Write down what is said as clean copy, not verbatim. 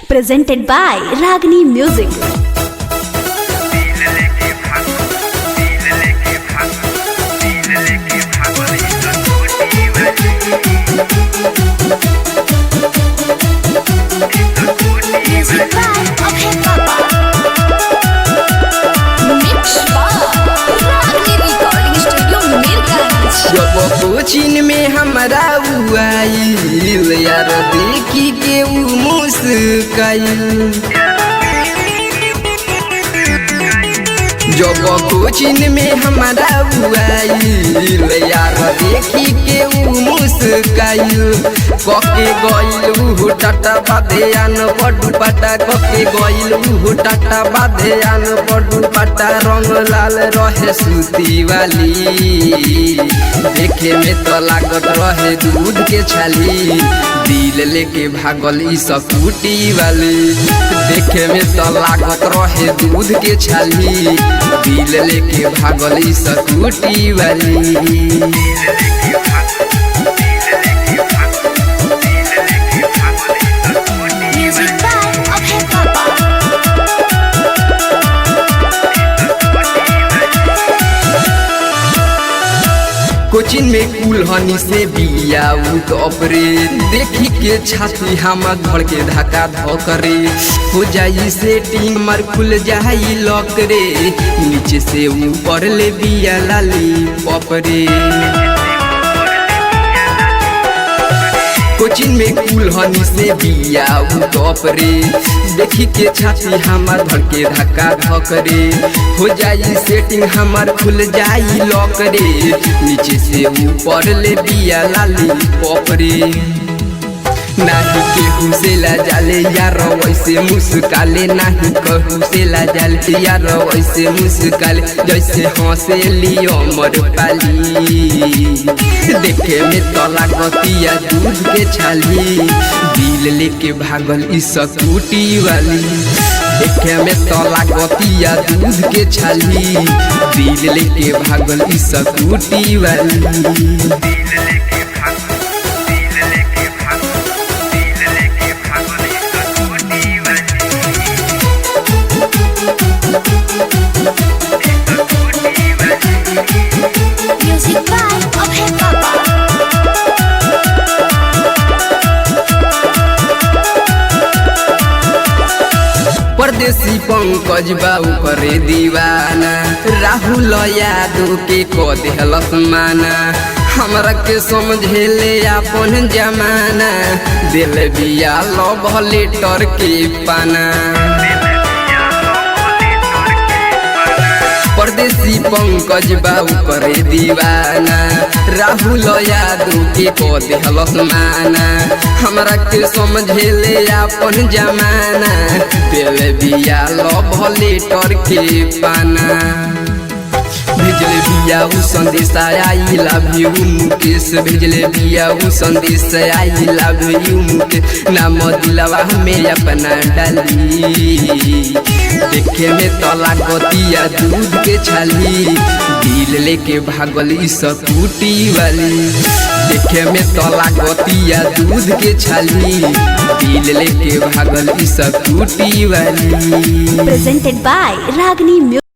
presented by Ragini Music. Music by Abhay Papa. Mixed by Ragini Recording Studio, Mirganj. जब कोचिन में हमारा आइल यार देखी के ऊ मुस्काइल। जब कोचिन में हमारा आइल यार देखी के ऊ मुस्काइल। कके गइल ऊ टाटा बाधे आन बडू पाटा, कके गइल ऊ टाटा बाधे आन बडू पाटा। रंग लाल रहे सूती वाली, देखे में तो लागत रहे दूध के छाली। दिल लेके भागल ई स्कूटी वाली, देखे में तो लागत रहे दूध के छाली। दिल लेके भागल ई स्कूटी वाली। Music by Abhay Papa. Cochin में कुल्हनी से बिया उत अपरे, देखी के छाती हम घर के धक्का धोकरे। हो जाई सेटिंग मर खुल जाई लॉकरे, नीचे से ऊपर ले बिया लाली पपरे। कोचिन में कुल्हनी से बिया उत अपरे, देखी के छाती हमार भर के धक्का धकरे। हो जाई सेटिंग हमार खुल जाई लॉकरे, नीचे से ऊपर ले बिया लाली पपरे। नाही केहू से ला जाले यार वैसे मुस्काले, नाही कहू से ला जाले यार वैसे मुस्काले। जैसे हंसेली अमर पाली, देखे में तो लागतिया दूध के छाली। दिल लेके भागल ई स्कूटी वाली, देखे में तो लागतिया दूध के छाली। दिल लेके भागल ई स्कूटी वाली। Music by Abhay Papa. परदेसी पंकज बाबू करे दीवाना, राहुल यादव के को देहलस माना। हमरा के समझेले अपन जमाना, दिल बिया लव लेटर के पाना। परदेसी पंकज बाबू करे दीवाना, राहुल यादव के को देहलस माना। हमरा के समझेले अपन जमाना, दिल बिया लव लेटर के पाना। भेजले बिया ऊ संदेश आई लव यू मुकेश, भेजले बिया ऊ संदेश आई लव यू मुकेश। नाम दिलवा में अपना डाली, देखे में तो लागतिया दूध के छाली। दिल लेके भागल ई स्कूटी वाली, देखे में तो लागतिया दूध के छाली। दिल लेके भागल ई स्कूटी वाली। Presented by Ragini Music.